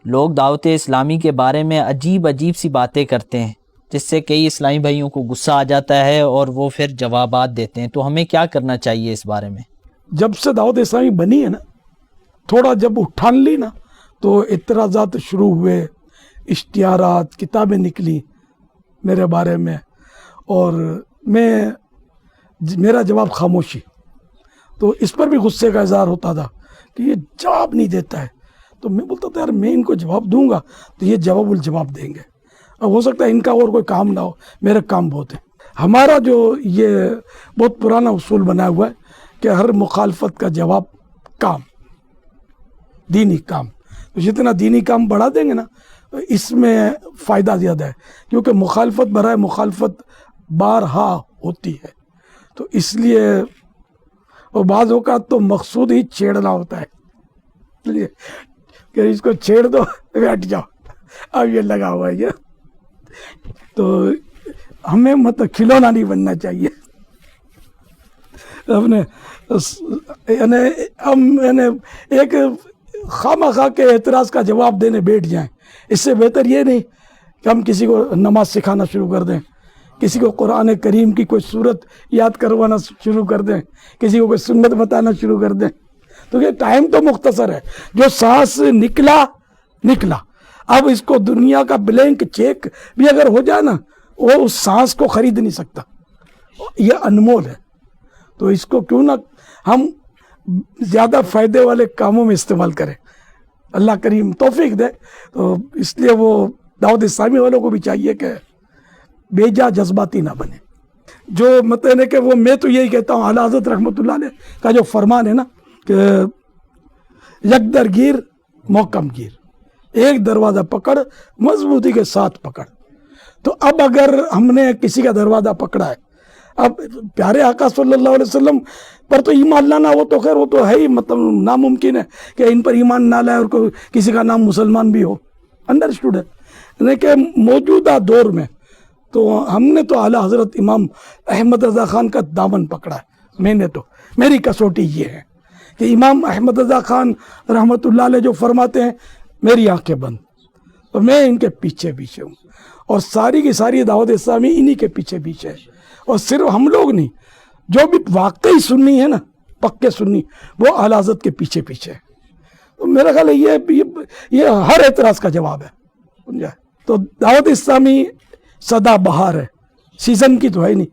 لوگ دعوت اسلامی کے بارے میں عجیب سی باتیں کرتے ہیں جس سے کئی اسلامی بھائیوں کو غصہ آ جاتا ہے اور وہ پھر جوابات دیتے ہیں. تو ہمیں کیا کرنا چاہیے اس بارے میں؟ جب سے دعوت اسلامی بنی ہے نا، تھوڑا جب اٹھان لی نا تو اعتراضات شروع ہوئے، اشتہارات، کتابیں نکلی میرے بارے میں، اور میرا جواب خاموشی. تو اس پر بھی غصے کا اظہار ہوتا تھا کہ یہ جواب نہیں دیتا ہے. تو میں بولتا تھا یار میں ان کو جواب دوں گا تو یہ جواب الجواب دیں گے. اب ہو سکتا ہے ان کا اور کوئی کام نہ ہو، میرے کام بہت ہے. ہمارا جو یہ بہت پرانا اصول بنا ہوا ہے کہ ہر مخالفت کا جواب کام، دینی کام. تو جتنا دینی کام بڑھا دیں گے نا اس میں فائدہ زیادہ ہے، کیونکہ مخالفت برائے مخالفت بارہا ہوتی ہے. تو اس لیے اور بعض اوقات تو مقصود ہی چھیڑنا ہوتا ہے، اس لیے کہ اس کو چھیڑ دو بیٹھ جاؤ، اب یہ لگا ہوا ہے. تو ہمیں مطلب کھلونا نہیں بننا چاہیے. اپنے ایک خواہ مخواہ کے اعتراض کا جواب دینے بیٹھ جائیں. اس سے بہتر یہ نہیں کہ ہم کسی کو نماز سکھانا شروع کر دیں، کسی کو قرآن کریم کی کوئی صورت یاد کروانا شروع کر دیں، کسی کو کوئی سنت بتانا شروع کر دیں. تو یہ ٹائم تو مختصر ہے، جو سانس نکلا. اب اس کو دنیا کا بلینک چیک بھی اگر ہو جائے نا وہ اس سانس کو خرید نہیں سکتا، یہ انمول ہے. تو اس کو کیوں نہ ہم زیادہ فائدے والے کاموں میں استعمال کریں. اللہ کریم توفیق دے. تو اس لیے وہ دعوت اسلامی والوں کو بھی چاہیے کہ بے جا جذباتی نہ بنے. جو مطلب ہے کہ وہ میں تو یہی کہتا ہوں، اعلیٰ حضرت رحمۃ اللہ علیہ کا جو فرمان ہے نا کہ یک در گیر محکم گیر، ایک دروازہ پکڑ مضبوطی کے ساتھ پکڑ. تو اب اگر ہم نے کسی کا دروازہ پکڑا ہے، اب پیارے آقا صلی اللہ علیہ وسلم پر تو ایمان لانا وہ تو خیر وہ تو ہے ہی، مطلب ناممکن ہے کہ ان پر ایمان نہ لائے اور کسی کا نام مسلمان بھی ہو، انڈرسٹوڈ ہے. لیکن موجودہ دور میں تو ہم نے تو اعلیٰ حضرت امام احمد رضا خان کا دامن پکڑا ہے. میں نے تو میری کسوٹی یہ ہے کہ امام احمد رضا خان رحمۃ اللہ علیہ جو فرماتے ہیں میری آنکھیں بند، اور میں ان کے پیچھے ہوں، اور ساری کی ساری دعوت اسلامی انہی کے پیچھے ہے. اور صرف ہم لوگ نہیں، جو بھی واقعی سنی ہے نا، پکے سنی، وہ اعلیٰ حضرت کے پیچھے ہے. تو میرا خیال ہے یہ ہر اعتراض کا جواب ہے، سمجھا. تو دعوت اسلامی سدا بہار ہے، سیزن کی تو ہے نہیں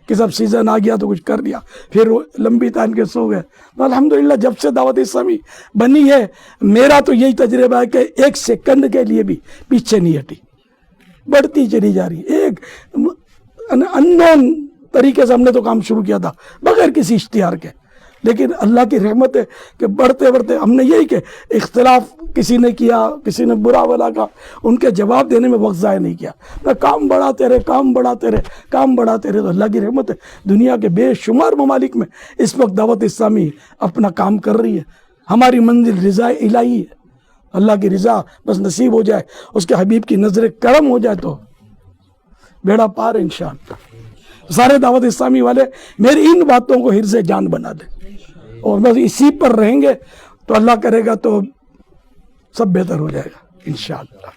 کہ سب سیزن آ گیا تو کچھ کر دیا پھر لمبی تان کے سو گئے. تو الحمدللہ جب سے دعوت اسلامی بنی ہے میرا تو یہی تجربہ ہے کہ ایک سیکنڈ کے لیے بھی پیچھے نہیں ہٹی، بڑھتی چلی جا رہی. ایک اننون طریقے سے ہم نے تو کام شروع کیا تھا بغیر کسی اشتہار کے، لیکن اللہ کی رحمت ہے کہ بڑھتے ہم نے یہی کہ اختلاف کسی نے کیا، کسی نے برا بلا کہا، ان کے جواب دینے میں وقت ضائع نہیں کیا، کام بڑھاتے رہے. تو اللہ کی رحمت ہے دنیا کے بے شمار ممالک میں اس وقت دعوت اسلامی اپنا کام کر رہی ہے. ہماری منزل رضا الہی ہے، اللہ کی رضا بس نصیب ہو جائے، اس کے حبیب کی نظر کرم ہو جائے تو بیڑا پار انشاءاللہ. سارے دعوت اسلامی والے میری ان باتوں کو حرز جان بنا دیں اور بس اسی پر رہیں گے تو اللہ کرے گا تو سب بہتر ہو جائے گا انشاءاللہ.